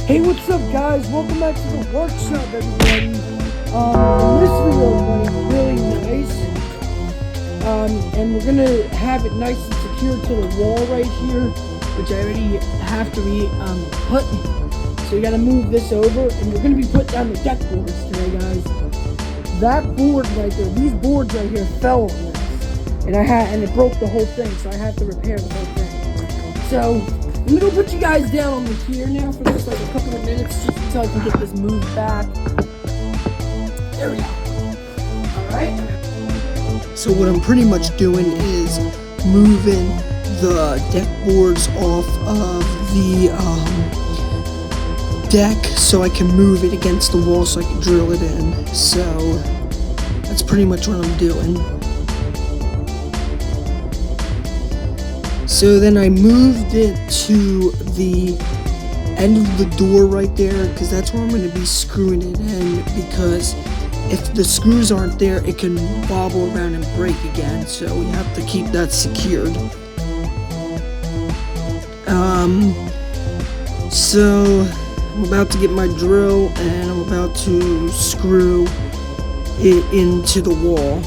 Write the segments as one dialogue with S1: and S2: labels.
S1: Hey, what's up, guys? Welcome back to the workshop, everybody. In this video, everybody, is really nice. And we're gonna have it nice and secure to the wall right here, which I already have to put. So we gotta move this over, and we're gonna be putting down the deck boards today, guys. That board right there, these boards right here fell on this, and it broke the whole thing, so I had to repair the whole thing. So I'm gonna put you guys down on here now for just like a couple of minutes, just until I can get this moved back. There we go. Alright.
S2: So what I'm pretty much doing is moving the deck boards off of the deck so I can move it against the wall so I can drill it in. So that's pretty much what I'm doing. So then I moved it to the end of the door right there, because that's where I'm going to be screwing it in, because if the screws aren't there, it can wobble around and break again, so we have to keep that secured. So I'm about to get my drill, and I'm about to screw it into the wall.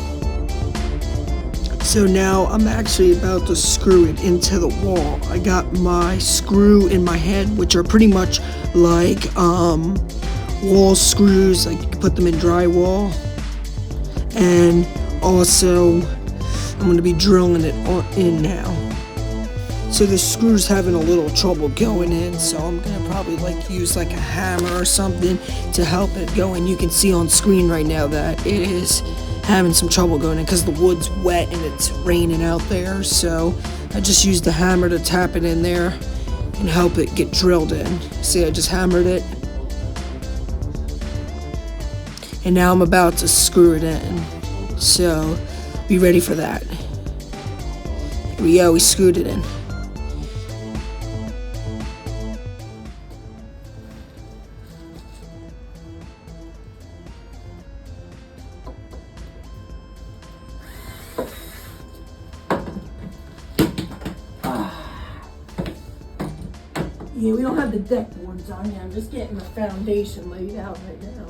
S2: So now I'm actually about to screw it into the wall. I got my screw in my head, which are pretty much like wall screws, like you can put them in drywall. And also I'm going to be drilling it in now. So the screw's having a little trouble going in, so I'm going to probably use like a hammer or something to help it go in. You can see on screen right now that it is having some trouble going in because the wood's wet and it's raining out there. So I just used the hammer to tap it in there and help it get drilled in. See, I just hammered it. And now I'm about to screw it in. So be ready for that. Here we go, we screwed it in.
S1: Yeah, we don't have the deck boards on yet. I'm just getting the foundation laid out right now.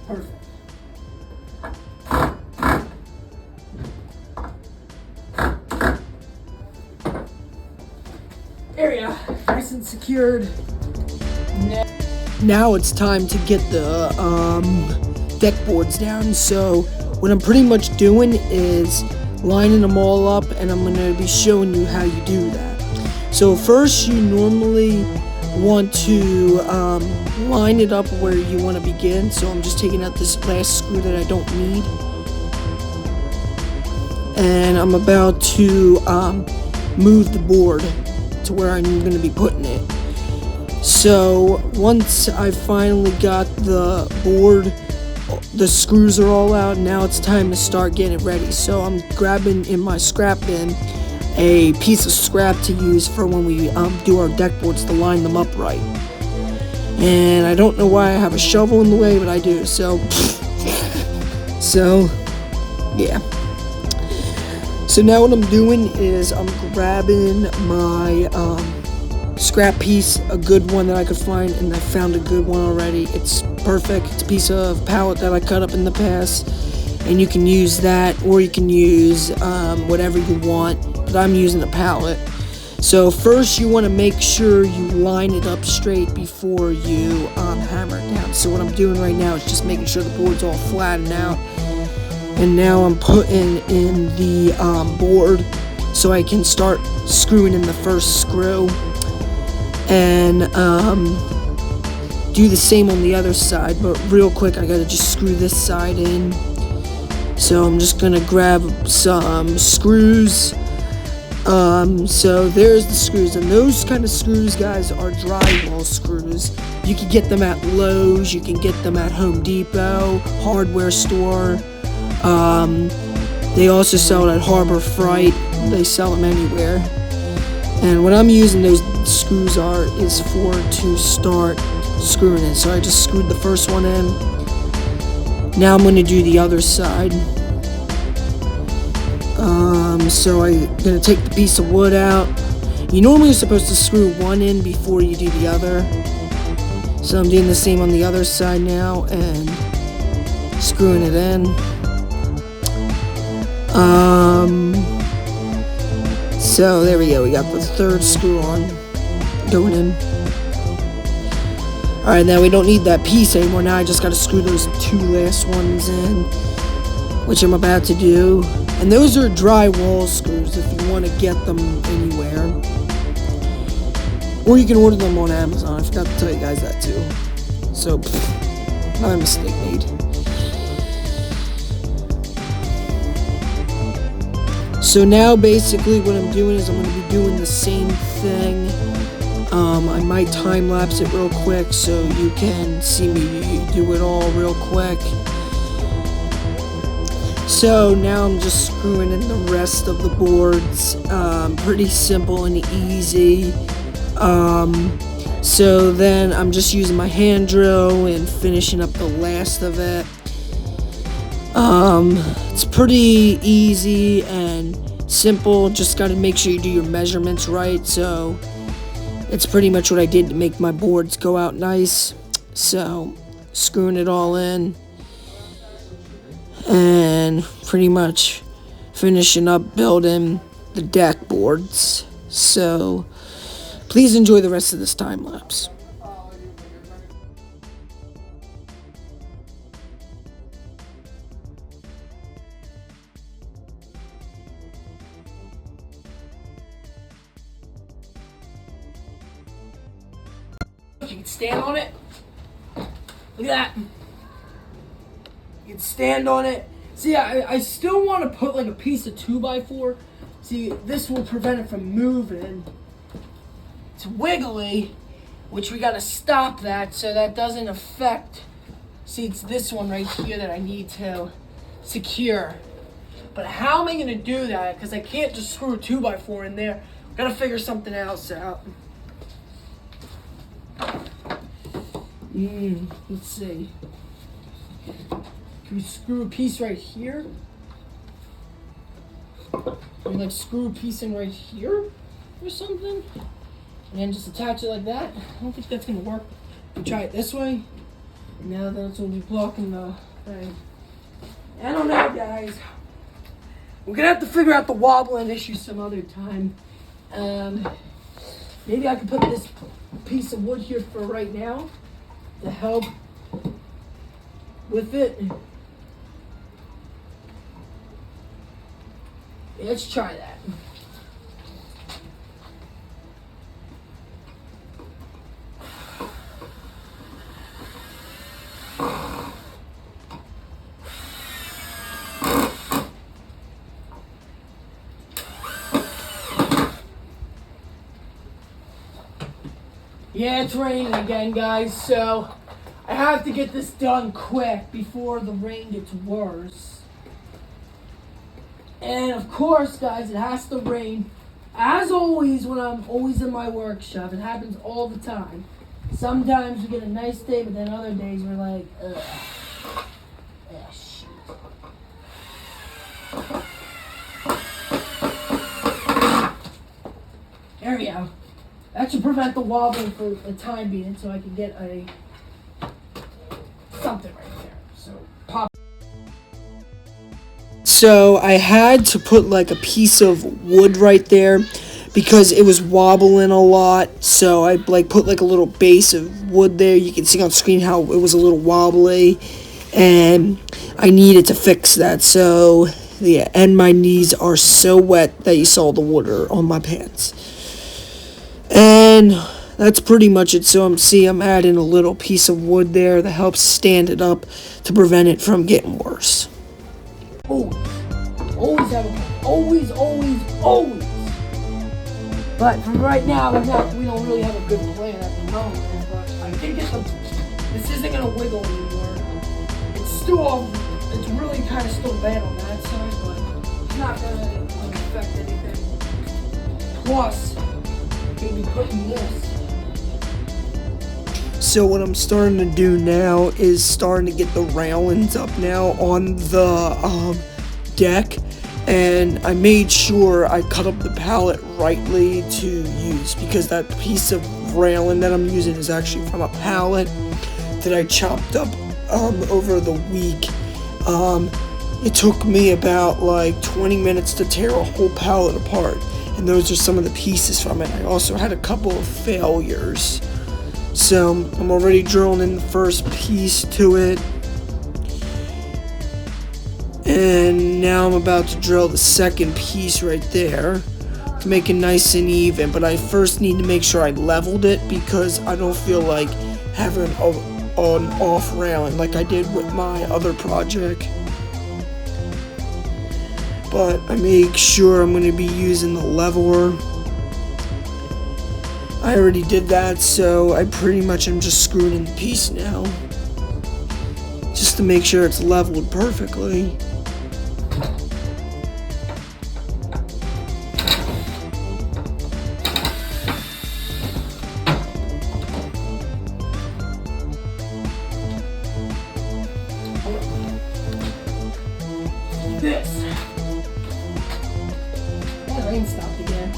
S1: Perfect. There we go, nice and secured.
S2: Now it's time to get the deck boards down. So what I'm pretty much doing is lining them all up, and I'm going to be showing you how you do that. So first you normally want to line it up where you want to begin. So I'm just taking out this last screw that I don't need, and I'm about to move the board to where I'm going to be putting it. So once I finally got the board, the screws are all out, now it's time to start getting it ready. So I'm grabbing in my scrap bin a piece of scrap to use for when we do our deck boards to line them up right. And I don't know why I have a shovel in the way, but I do. So yeah. So now what I'm doing is I'm grabbing my scrap piece, a good one that I could find, and I found a good one already. It's perfect. It's a piece of pallet that I cut up in the past, and you can use that, or you can use whatever you want, but I'm using a pallet. So first you want to make sure you line it up straight before you hammer it down. So what I'm doing right now is just making sure the board's all flattened out. And now I'm putting in the board so I can start screwing in the first screw. And do the same on the other side, but real quick I gotta just screw this side in. So I'm just gonna grab some screws. So there's the screws, and those kind of screws, guys, are drywall screws. You can get them at Lowe's, you can get them at Home Depot, hardware store. They also sell it at Harbor Freight. They sell them anywhere. And what I'm using those screws is to start screwing in. So I just screwed the first one in. Now I'm going to do the other side. So I'm going to take the piece of wood out. You normally are supposed to screw one in before you do the other. So I'm doing the same on the other side now and screwing it in. So there we go. We got the third screw on going in. Alright, now we don't need that piece anymore. Now I just got to screw those two last ones in, which I'm about to do. And those are drywall screws if you want to get them anywhere. Or you can order them on Amazon. I forgot to tell you guys that too. So, not a mistake made. So now basically what I'm doing is I'm going to be doing the same thing. I might time lapse it real quick so you can see me do it all real quick. So now I'm just screwing in the rest of the boards. Pretty simple and easy. So then I'm just using my hand drill and finishing up the last of it. It's pretty easy and simple. Just got to make sure you do your measurements right. So it's pretty much what I did to make my boards go out nice. So screwing it all in and pretty much finishing up building the deck boards. So please enjoy the rest of this time lapse.
S1: You can stand on it. Look at that. You can stand on it. See, I still want to put like a piece of 2x4. See, this will prevent it from moving. It's wiggly, which we got to stop that so that doesn't affect. See, it's this one right here that I need to secure. But how am I going to do that? Because I can't just screw a 2x4 in there. Got to figure something else out. Let's see. Can we screw a piece right here? Can we like screw a piece in right here or something? And then just attach it like that? I don't think that's gonna work. We try it this way. Now that's gonna be blocking the thing. I don't know, guys. We're gonna have to figure out the wobbling issue some other time. Maybe I can put this piece of wood here for right now to help with it. Yeah, let's try that. Yeah, it's raining again, guys, so I have to get this done quick before the rain gets worse. And of course, guys, it has to rain. As always, when I'm always in my workshop, it happens all the time. Sometimes we get a nice day, but then other days we're like, ugh. Ah, shit. There we go. That should prevent the wobbling for the time being, so I can get a something right there. So pop.
S2: So I had to put like a piece of wood right there because it was wobbling a lot. So I like put like a little base of wood there. You can see on screen how it was a little wobbly, and I needed to fix that. So yeah, and my knees are so wet that you saw the water on my pants. And that's pretty much it. So I'm adding a little piece of wood there that helps stand it up to prevent it from getting worse.
S1: Always have a plan. Always. But for right now, we don't really have a good plan at the moment. But I think this isn't gonna wiggle anymore. It's really kind of still bad on that side, but gonna affect anything. Plus, gonna be putting this.
S2: So what I'm starting to do now is starting to get the railings up now on the deck, and I made sure I cut up the pallet rightly to use, because that piece of railing that I'm using is actually from a pallet that I chopped up over the week. It took me about like 20 minutes to tear a whole pallet apart, and those are some of the pieces from it. I also had a couple of failures. So I'm already drilling in the first piece to it, and now I'm about to drill the second piece right there to make it nice and even. But I first need to make sure I leveled it, because I don't feel like having an off railing like I did with my other project. But I make sure I'm going to be using the leveler. I already did that, so I pretty much am just screwing in the piece now, just to make sure it's leveled perfectly.
S1: This. That rain stopped again.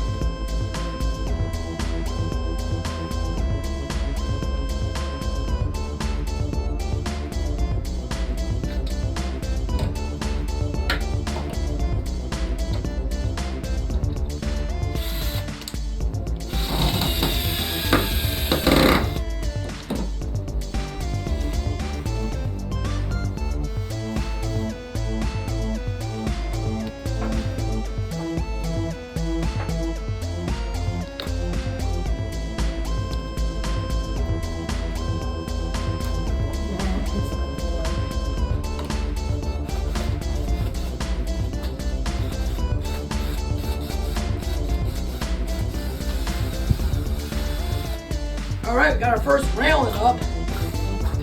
S1: Alright, we got our first railing up.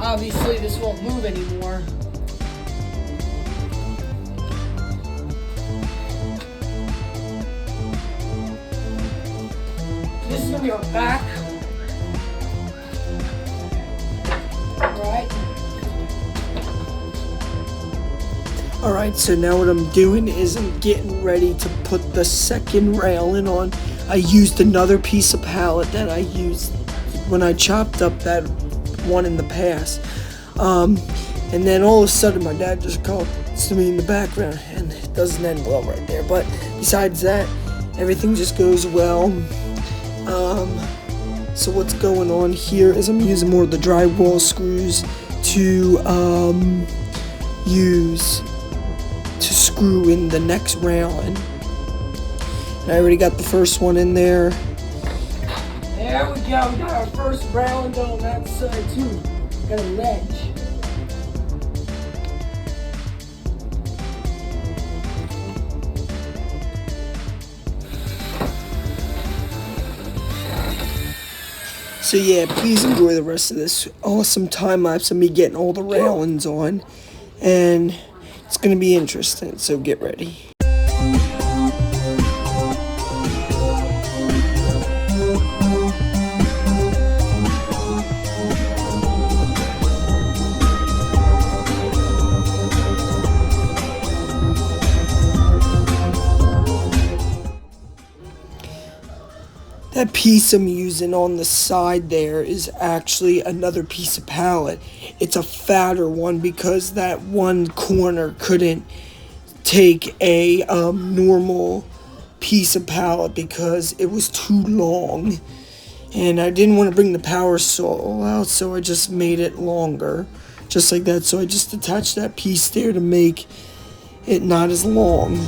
S1: Obviously, this won't move anymore. This is going to be our back.
S2: Alright, so now what I'm doing is I'm getting ready to put the second railing on. I used another piece of pallet that I used when I chopped up that one in the past. And then all of a sudden my dad just called to me in the background, and it doesn't end well right there. But besides that, everything just goes well. So what's going on here is I'm using more of the drywall screws to use to screw in the next railing. And I already got the first one in there.
S1: There we go. We got our first railing done on that side too. Got a ledge.
S2: So yeah, please enjoy the rest of this awesome time lapse of me getting all the railings on, and it's gonna be interesting, so get ready. That piece I'm using on the side there is actually another piece of pallet. It's a fatter one because that one corner couldn't take a normal piece of pallet because it was too long. And I didn't want to bring the power saw out, so I just made it longer. Just like that, so I just attached that piece there to make it not as long.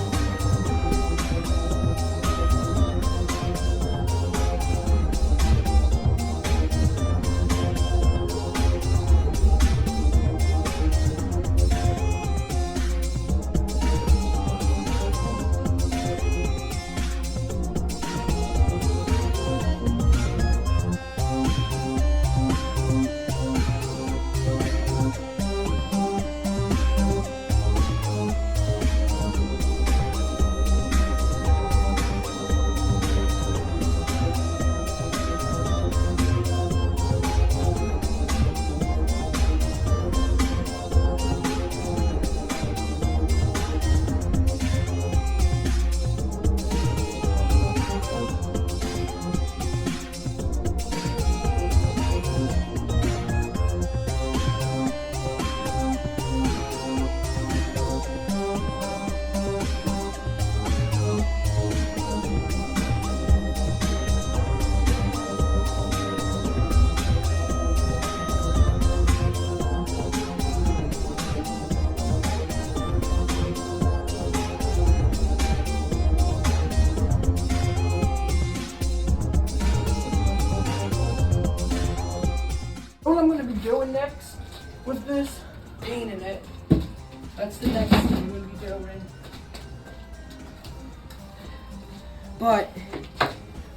S1: But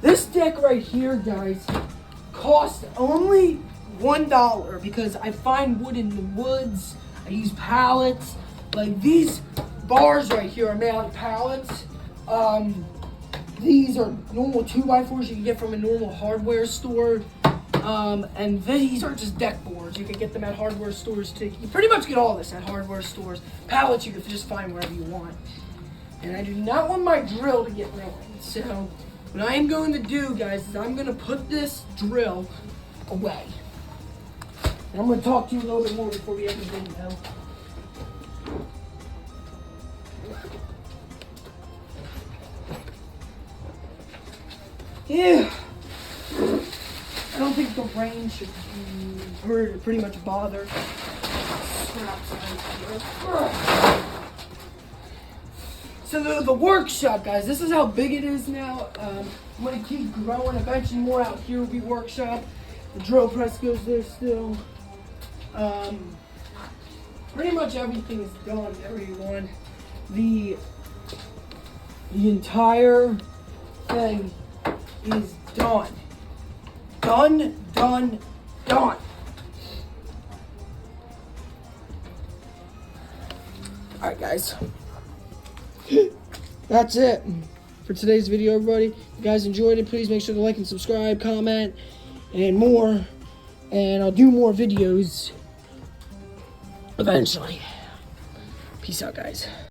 S1: this deck right here, guys, cost only $1 because I find wood in the woods. I use pallets. Like these bars right here are made out of pallets. These are normal 2x4s you can get from a normal hardware store. And these are just deck boards. You can get them at hardware stores too. You pretty much get all this at hardware stores. Pallets you can just find wherever you want. And I do not want my drill to get ruined. So what I am going to do, guys, is I'm going to put this drill away. And I'm going to talk to you a little bit more before we end the video. Yeah. I don't think the rain should pretty much bother. So the workshop, guys, this is how big it is now. I'm going to keep growing. Eventually more out here will be workshop. The drill press goes there still. Pretty much everything is done, everyone. The entire thing is done. Done. Alright, guys. That's it for today's video, everybody. If you guys enjoyed it, please make sure to like and subscribe, comment, and more. And I'll do more videos eventually. Peace out, guys.